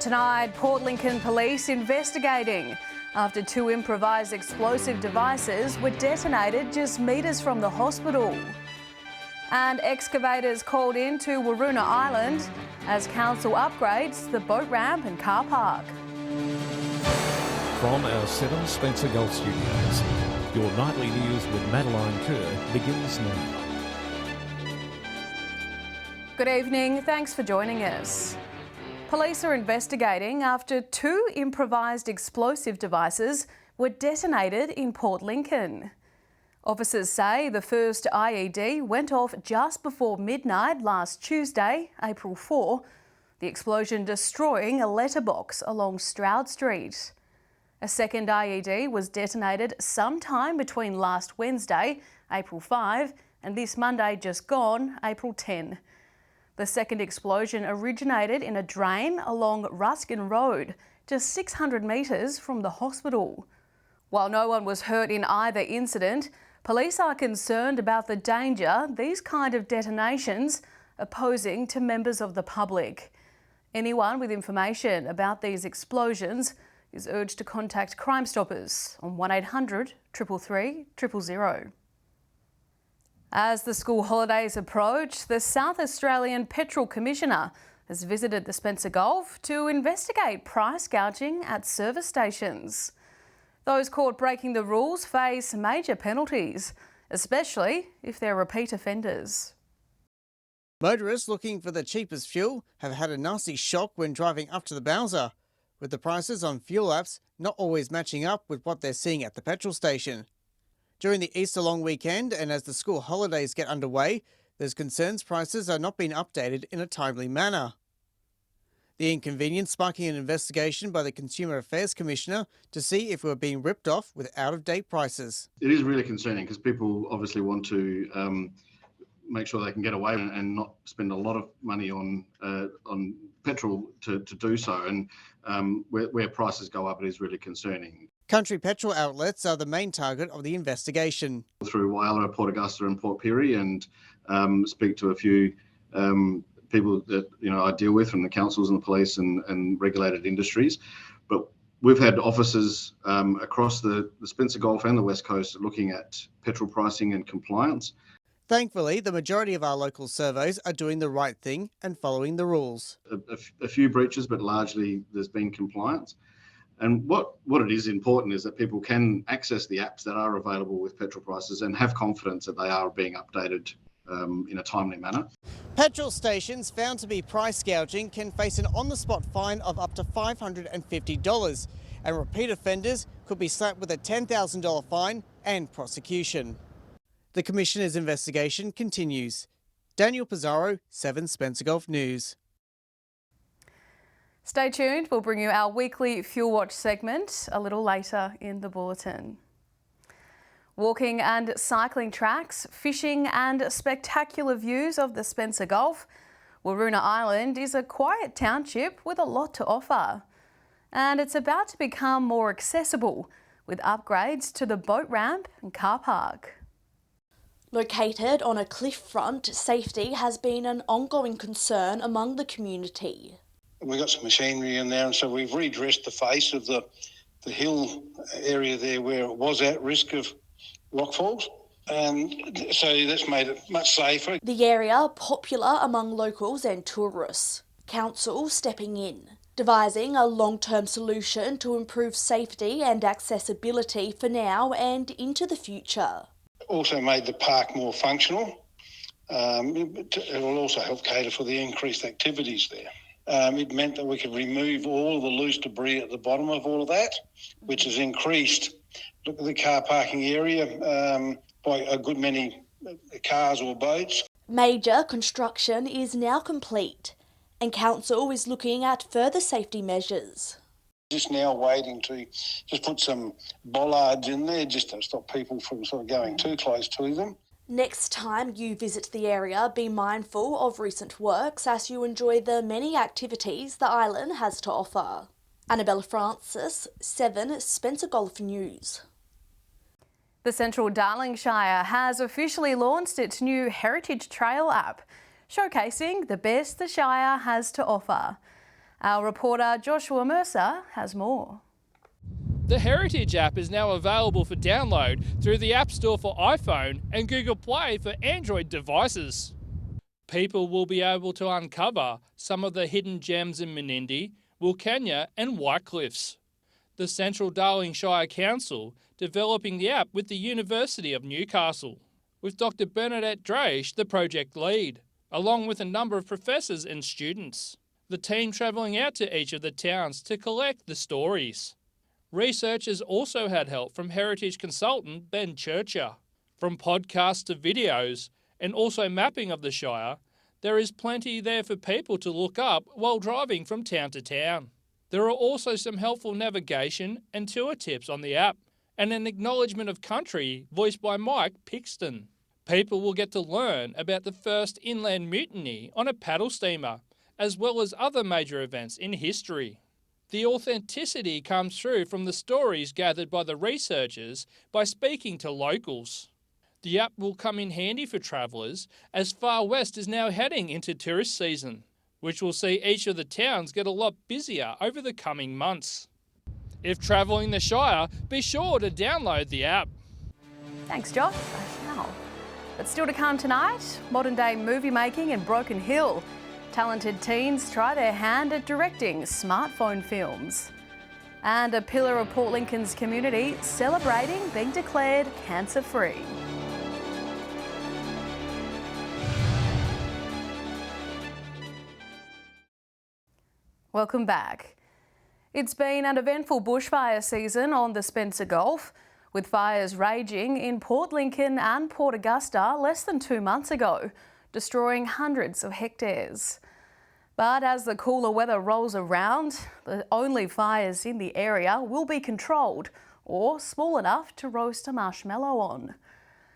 Tonight, Port Lincoln Police investigating after two improvised explosive devices were detonated just metres from the hospital. And excavators called in to Waroona Island as council upgrades the boat ramp and car park. From our 7 Spencer Gulf Studios, your nightly news with Madeline Kerr begins now. Good evening, thanks for joining us. Police are investigating after two improvised explosive devices were detonated in Port Lincoln. Officers say the first IED went off just before midnight last Tuesday, April 4, the explosion destroying a letterbox along Stroud Street. A second IED was detonated sometime between last Wednesday, April 5, and this Monday just gone, April 10. The second explosion originated in a drain along Ruskin Road, just 600 metres from the hospital. While no one was hurt in either incident, police are concerned about the danger these kind of detonations are posing to members of the public. Anyone with information about these explosions is urged to contact Crime Stoppers on 1800 333 000. As the school holidays approach, the South Australian Petrol Commissioner has visited the Spencer Gulf to investigate price gouging at service stations. Those caught breaking the rules face major penalties, especially if they're repeat offenders. Motorists looking for the cheapest fuel have had a nasty shock when driving up to the Bowser, with the prices on fuel apps not always matching up with what they're seeing at the petrol station. During the Easter long weekend and as the school holidays get underway, there's concerns prices are not being updated in a timely manner. The inconvenience sparking an investigation by the Consumer Affairs Commissioner to see if we're being ripped off with out-of-date prices. It is really concerning because people obviously want to make sure they can get away and not spend a lot of money on petrol to do so. And where prices go up, it is really concerning. Country petrol outlets are the main target of the investigation. Through Whyalla, Port Augusta and Port Pirie, and speak to a few people that I deal with from the councils and the police and regulated industries. But we've had officers across the Spencer Gulf and the West Coast looking at petrol pricing and compliance. Thankfully, the majority of our local servos are doing the right thing and following the rules. A few breaches, but largely there's been compliance. And what it is important is that people can access the apps that are available with petrol prices and have confidence that they are being updated in a timely manner. Petrol stations found to be price gouging can face an on-the-spot fine of up to $550, and repeat offenders could be slapped with a $10,000 fine and prosecution. The Commissioner's investigation continues. Daniel Pizarro, 7 Spencer Gulf News. Stay tuned, we'll bring you our weekly Fuel Watch segment a little later in the bulletin. Walking and cycling tracks, fishing and spectacular views of the Spencer Gulf, Waroona Island is a quiet township with a lot to offer. And it's about to become more accessible with upgrades to the boat ramp and car park. Located on a cliff front, safety has been an ongoing concern among the community. We've got some machinery in there, and so we've redressed the face of the hill area there where it was at risk of rockfalls, and so that's made it much safer. The area popular among locals and tourists. Council stepping in, devising a long-term solution to improve safety and accessibility for now and into the future. Also made the park more functional. It will also help cater for the increased activities there. It meant that we could remove all the loose debris at the bottom of all of that, which has increased the car parking area by a good many cars or boats. Major construction is now complete, and Council is looking at further safety measures. Just now waiting to just put some bollards in there just to stop people from sort of going too close to them. Next time you visit the area, be mindful of recent works as you enjoy the many activities the island has to offer. Annabella Francis, 7 Spencer Gulf News. The Central Darling Shire has officially launched its new Heritage Trail app, showcasing the best the Shire has to offer. Our reporter Joshua Mercer has more. The Heritage app is now available for download through the App Store for iPhone and Google Play for Android devices. People will be able to uncover some of the hidden gems in Menindee, Wilcannia and Whitecliffs. The Central Darling Shire Council developing the app with the University of Newcastle, with Dr Bernadette Draish, the project lead, along with a number of professors and students. The team travelling out to each of the towns to collect the stories. Researchers also had help from heritage consultant Ben Churcher. From podcasts to videos and also mapping of the Shire, there is plenty there for people to look up while driving from town to town. There are also some helpful navigation and tour tips on the app, and an acknowledgement of country voiced by Mike Pixton. People will get to learn about the first inland mutiny on a paddle steamer, as well as other major events in history. The authenticity comes through from the stories gathered by the researchers by speaking to locals. The app will come in handy for travellers as Far West is now heading into tourist season, which will see each of the towns get a lot busier over the coming months. If travelling the Shire, be sure to download the app. Thanks, Josh. Wow. But still to come tonight, modern day movie making in Broken Hill. Talented teens try their hand at directing smartphone films. And a pillar of Port Lincoln's community celebrating being declared cancer-free. Welcome back. It's been an eventful bushfire season on the Spencer Gulf, with fires raging in Port Lincoln and Port Augusta less than 2 months ago, destroying hundreds of hectares. But as the cooler weather rolls around, the only fires in the area will be controlled or small enough to roast a marshmallow on.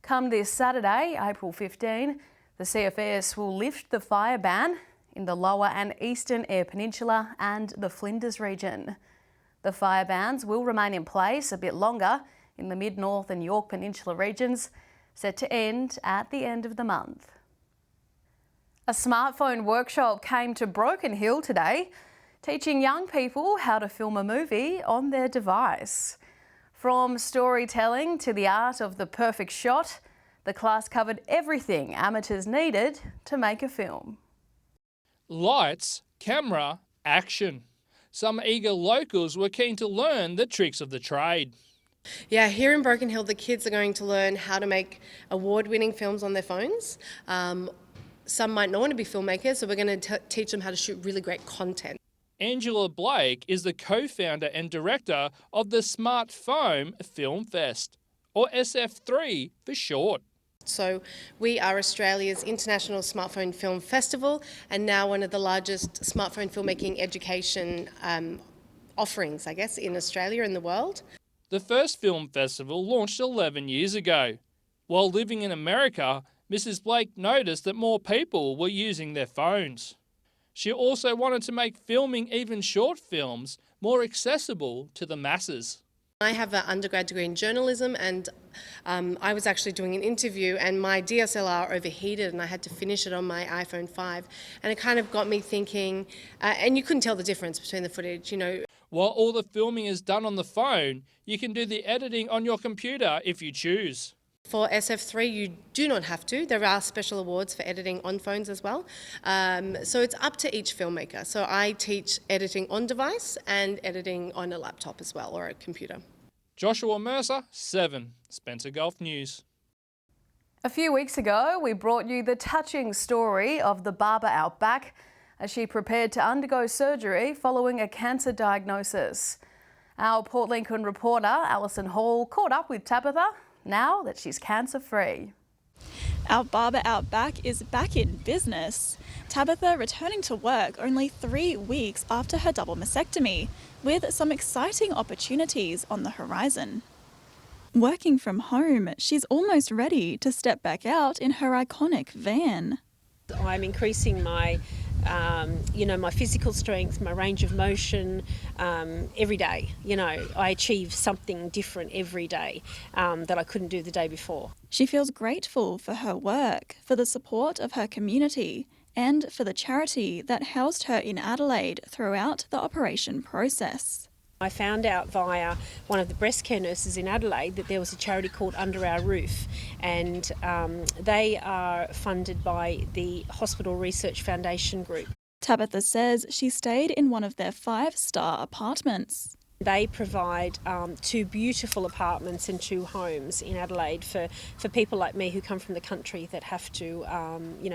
Come this Saturday, April 15, the CFS will lift the fire ban in the lower and eastern Eyre Peninsula and the Flinders region. The fire bans will remain in place a bit longer in the mid-north and York Peninsula regions, set to end at the end of the month. A smartphone workshop came to Broken Hill today, teaching young people how to film a movie on their device. From storytelling to the art of the perfect shot, the class covered everything amateurs needed to make a film. Lights, camera, action. Some eager locals were keen to learn the tricks of the trade. Yeah, here in Broken Hill, the kids are going to learn how to make award-winning films on their phones. Some might not want to be filmmakers, so we're going to teach them how to shoot really great content. Angela Blake is the co-founder and director of the Smart Foam Film Fest, or SF3 for short. So we are Australia's international smartphone film festival and now one of the largest smartphone filmmaking education offerings, I guess, in Australia and the world. The first film festival launched 11 years ago. While living in America, Mrs. Blake noticed that more people were using their phones. She also wanted to make filming even short films more accessible to the masses. I have an undergrad degree in journalism and I was actually doing an interview and my DSLR overheated and I had to finish it on my iPhone 5 and it kind of got me thinking, and you couldn't tell the difference between the footage, you know. While all the filming is done on the phone, you can do the editing on your computer if you choose. For SF3, you do not have to. There are special awards for editing on phones as well. So it's up to each filmmaker. So I teach editing on device and editing on a laptop as well, or a computer. Joshua Mercer, 7, Spencer Gulf News. A few weeks ago, we brought you the touching story of the barber outback as she prepared to undergo surgery following a cancer diagnosis. Our Port Lincoln reporter, Alison Hall, caught up with Tabitha now that she's cancer-free. Our barber outback is back in business. Tabitha returning to work only 3 weeks after her double mastectomy, with some exciting opportunities on the horizon. Working from home, she's almost ready to step back out in her iconic van. I'm increasing my my physical strength, my range of motion every day. I achieve something different every day that I couldn't do the day before. She feels grateful for her work, for the support of her community, and for the charity that housed her in Adelaide throughout the operation process. I found out via one of the breast care nurses in Adelaide that there was a charity called Under Our Roof, and they are funded by the Hospital Research Foundation Group. Tabitha says she stayed in one of their 5-star apartments. They provide 2 beautiful apartments and 2 homes in Adelaide for people like me who come from the country that have to,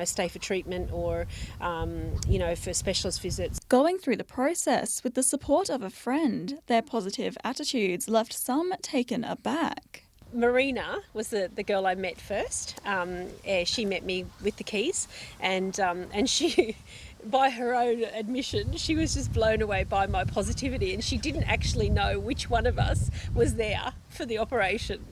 stay for treatment or, for specialist visits. Going through the process with the support of a friend, their positive attitudes left some taken aback. Marina was the girl I met first. She met me with the keys, and she, by her own admission, she was just blown away by my positivity, and she didn't actually know which one of us was there for the operation,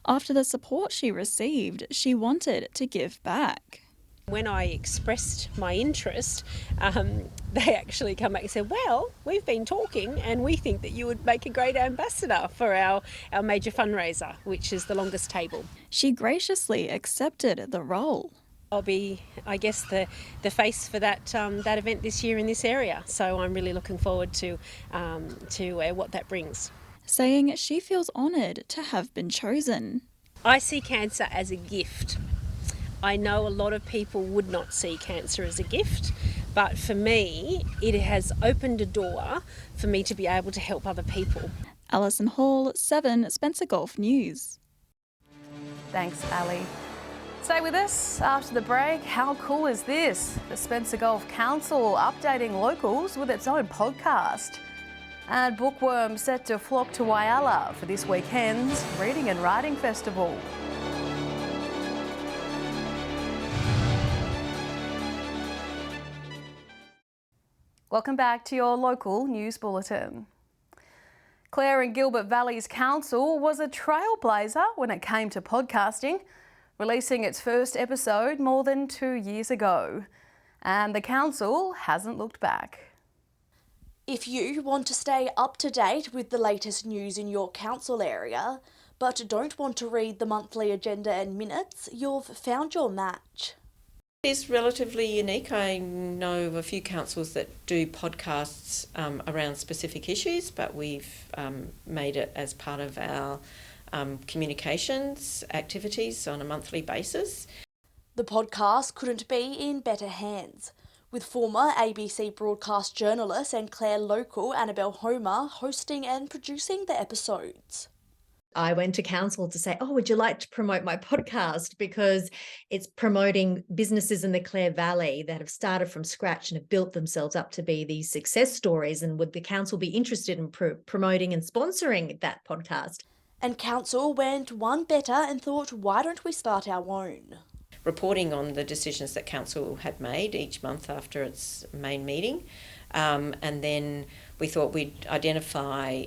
After the support she received, she wanted to give back. When I expressed my interest, they actually come back and said, well, we've been talking and we think that you would make a great ambassador for our major fundraiser, which is the Longest Table. She graciously accepted the role. I'll be, I guess, the face for that event this year in this area. So I'm really looking forward to what that brings. Saying she feels honoured to have been chosen. I see cancer as a gift. I know a lot of people would not see cancer as a gift, but for me, it has opened a door for me to be able to help other people. Alison Hall, 7 Spencer Golf News. Thanks, Ali. Stay with us after the break. How cool is this? The Spencer Golf Council updating locals with its own podcast. And bookworms set to flock to Whyalla for this weekend's Reading and Writing Festival. Welcome back to your local news bulletin. Clare and Gilbert Valleys Council was a trailblazer when it came to podcasting, releasing its first episode more than 2 years ago. And the council hasn't looked back. If you want to stay up to date with the latest news in your council area, but don't want to read the monthly agenda and minutes, you've found your match. It is relatively unique. I know of a few councils that do podcasts around specific issues, but we've made it as part of our communications activities on a monthly basis. The podcast couldn't be in better hands, with former ABC broadcast journalist and Clare local Annabelle Homer hosting and producing the episodes. I went to council to say, would you like to promote my podcast? Because it's promoting businesses in the Clare Valley that have started from scratch and have built themselves up to be these success stories. And would the council be interested in promoting and sponsoring that podcast? And council went one better and thought, why don't we start our own? Reporting on the decisions that council had made each month after its main meeting. And then we thought we'd identify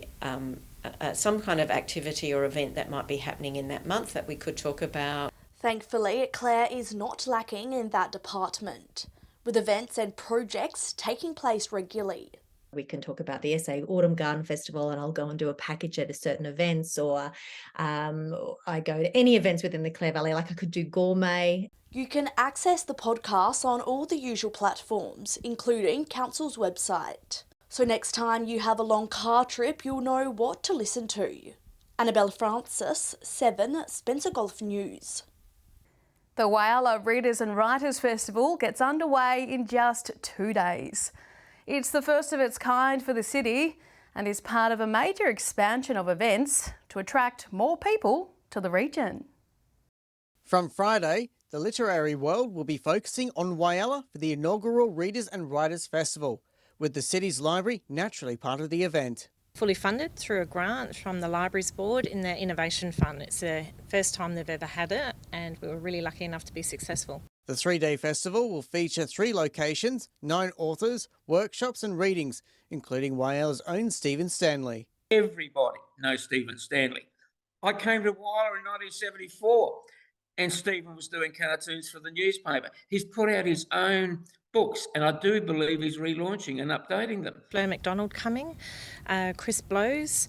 some kind of activity or event that might be happening in that month that we could talk about. Thankfully, Clare is not lacking in that department, with events and projects taking place regularly. We can talk about the SA Autumn Garden Festival and I'll go and do a package at a certain events, or I go to any events within the Clare Valley, like I could do gourmet. You can access the podcast on all the usual platforms, including council's website. So next time you have a long car trip, you'll know what to listen to. Annabelle Francis, 7 Spencer Golf News. The Whyalla Readers and Writers Festival gets underway in just 2 days. It's the first of its kind for the city and is part of a major expansion of events to attract more people to the region. From Friday, the literary world will be focusing on Whyalla for the inaugural Readers and Writers Festival, with the city's library naturally part of the event. Fully funded through a grant from the Libraries Board in their Innovation Fund. It's the first time they've ever had it and we were really lucky enough to be successful. The 3-day festival will feature 3 locations, 9 authors, workshops and readings, including Whyalla's own Stephen Stanley. Everybody knows Stephen Stanley. I came to Whyalla in 1974 and Stephen was doing cartoons for the newspaper. He's put out his own books and I do believe he's relaunching and updating them. Fleur MacDonald coming, Chris Blows,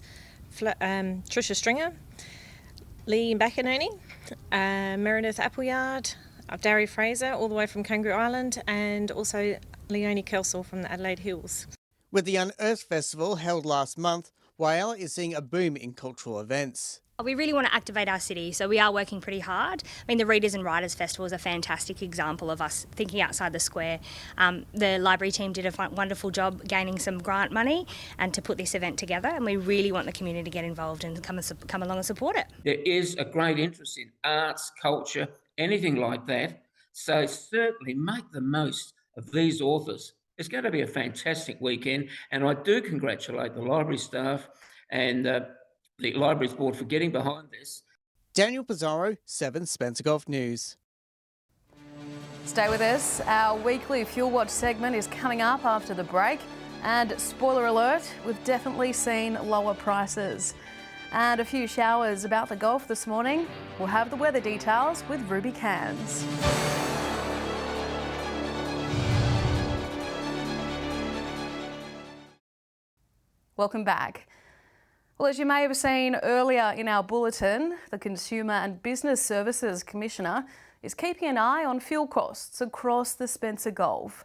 Trisha Stringer, Lee McInerney, Meredith Appleyard, Darry Fraser, all the way from Kangaroo Island, and also Leonie Kelsall from the Adelaide Hills. With the Unearthed Festival held last month, Whyalla is seeing a boom in cultural events. We really want to activate our city, so we are working pretty hard. I mean, the Readers and Writers Festival is a fantastic example of us thinking outside the square. The library team did a wonderful job gaining some grant money and to put this event together, and we really want the community to get involved and come along and support it. There is a great interest in arts, culture, anything like that. So certainly make the most of these authors. It's going to be a fantastic weekend, and I do congratulate the library staff and the Libraries Board for getting behind this. Daniel Pizarro, 7 Spencer Gulf News. Stay with us. Our weekly Fuel Watch segment is coming up after the break. And spoiler alert, we've definitely seen lower prices. And a few showers about the Gulf this morning. We'll have the weather details with Ruby Cairns. Welcome back. Well, as you may have seen earlier in our bulletin, the Consumer and Business Services Commissioner is keeping an eye on fuel costs across the Spencer Gulf.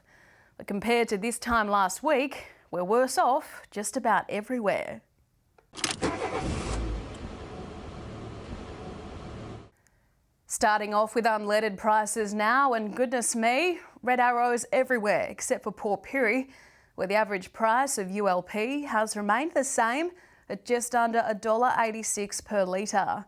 But compared to this time last week, we're worse off just about everywhere. Starting off with unleaded prices now, and goodness me, red arrows everywhere except for Port Pirie, where the average price of ULP has remained the same at just under $1.86 per litre.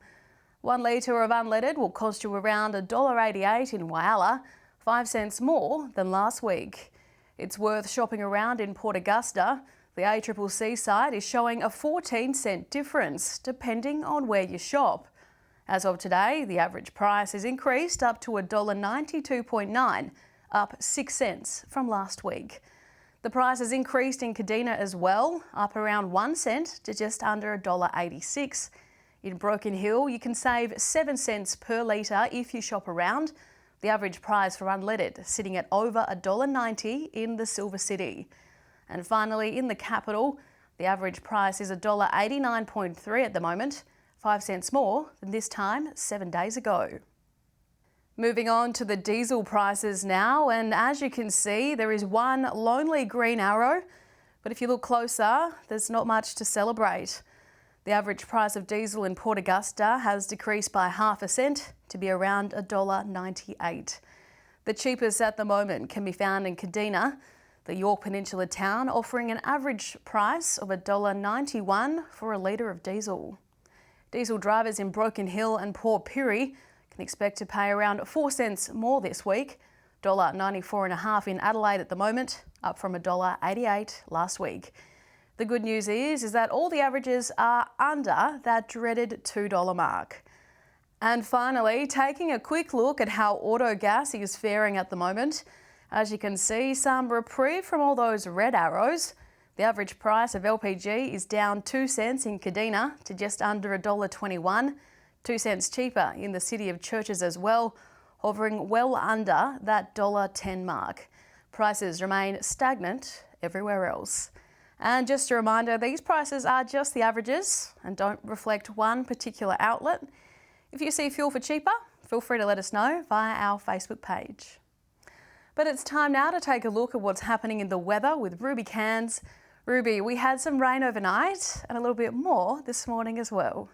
1 litre of unleaded will cost you around $1.88 in Whyalla, 5 cents more than last week. It's worth shopping around in Port Augusta. The ACCC site is showing a 14-cent difference depending on where you shop. As of today, the average price has increased up to $1.92.9, up 6 cents from last week. The price has increased in Kadina as well, up around 1 cent to just under $1.86. In Broken Hill, you can save 7 cents per litre if you shop around. The average price for unleaded sitting at over $1.90 in the Silver City. And finally, in the capital, the average price is $1.89.3 at the moment, 5 cents more than this time 7 days ago. Moving on to the diesel prices now, and as you can see, there is one lonely green arrow, but if you look closer, there's not much to celebrate. The average price of diesel in Port Augusta has decreased by half a cent to be around $1.98. The cheapest at the moment can be found in Kadina, the York Peninsula town, offering an average price of $1.91 for a litre of diesel. Diesel drivers in Broken Hill and Port Pirie can expect to pay around 4 cents more this week, $1.94.5 in Adelaide at the moment, up from $1.88 last week. The good news is that all the averages are under that dreaded $2 mark. And finally, taking a quick look at how Autogas is faring at the moment. As you can see, some reprieve from all those red arrows. The average price of LPG is down 2 cents in Kadina to just under $1.21. 2 cents cheaper in the city of Churches as well, hovering well under that $1.10 mark. Prices remain stagnant everywhere else. And just a reminder, these prices are just the averages and don't reflect one particular outlet. If you see fuel for cheaper, feel free to let us know via our Facebook page. But it's time now to take a look at what's happening in the weather with Ruby Cairns. Ruby, we had some rain overnight and a little bit more this morning as well.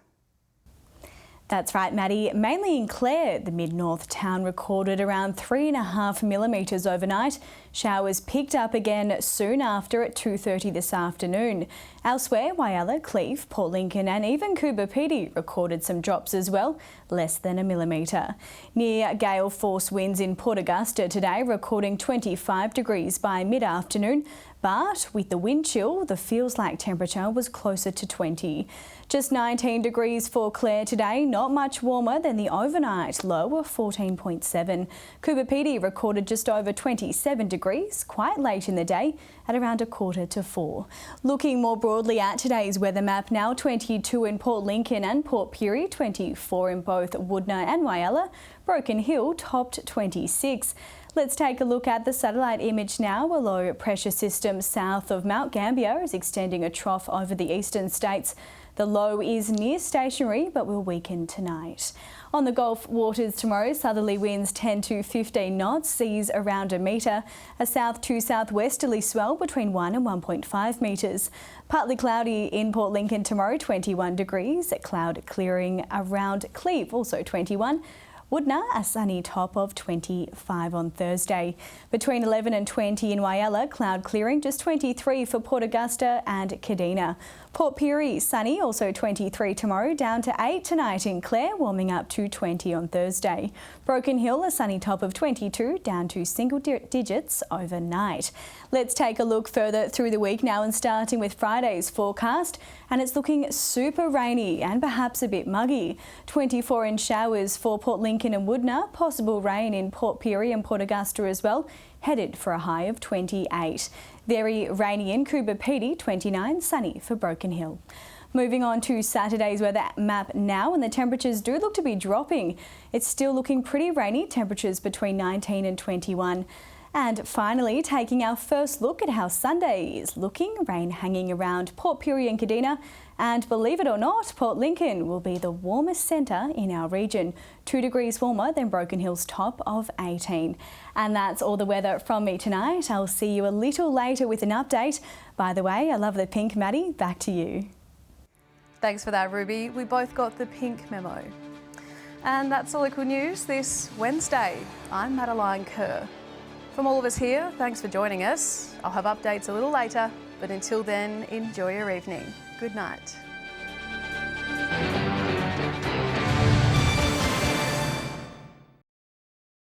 That's right, Maddie. Mainly in Clare, the mid-north town recorded around 3.5 millimetres overnight. Showers picked up again soon after at 2:30 this afternoon. Elsewhere, Whyalla, Cleve, Port Lincoln and even Coober Pedy recorded some drops as well, less than a millimetre. Near gale force winds in Port Augusta today, recording 25 degrees by mid-afternoon. But with the wind chill, the feels-like temperature was closer to 20. Just 19 degrees for Clare today, not much warmer than the overnight low of 14.7. Coober Pedy recorded just over 27 degrees quite late in the day at around 3:45. Looking more broadly at today's weather map now, 22 in Port Lincoln and Port Pirie, 24 in both Woodna and Whyalla. Broken Hill topped 26. Let's take a look at the satellite image now. A low pressure system south of Mount Gambier is extending a trough over the eastern states. The low is near stationary but will weaken tonight. On the Gulf waters tomorrow, southerly winds 10 to 15 knots, seas around a metre, a south to southwesterly swell between 1 and 1.5 metres. Partly cloudy in Port Lincoln tomorrow, 21 degrees, cloud clearing around Cleve, also 21. Woodna, a sunny top of 25 on Thursday. Between 11 and 20 in Whyalla, cloud clearing, just 23 for Port Augusta and Kadina. Port Pirie, sunny, also 23 tomorrow, down to 8 tonight in Clare, warming up to 20 on Thursday. Broken Hill, a sunny top of 22, down to single digits overnight. Let's take a look further through the week now, and starting with Friday's forecast, and it's looking super rainy and perhaps a bit muggy. 24 inch showers for Port Lincoln and Woodna, possible rain in Port Pirie and Port Augusta as well, headed for a high of 28. Very rainy in Coober Pedy, 29, sunny for Broken Hill. Moving on to Saturday's weather map now, and the temperatures do look to be dropping. It's still looking pretty rainy, temperatures between 19 and 21. And finally, taking our first look at how Sunday is looking, rain hanging around Port Pirie and Kadina, and believe it or not, Port Lincoln will be the warmest centre in our region, 2 degrees warmer than Broken Hill's top of 18. And that's all the weather from me tonight. I'll see you a little later with an update. By the way, I love the pink, Maddie. Back to you. Thanks for that, Ruby. We both got the pink memo. And that's all the good news this Wednesday. I'm Madeline Kerr. From all of us here, thanks for joining us. I'll have updates a little later, but until then, enjoy your evening. Good night.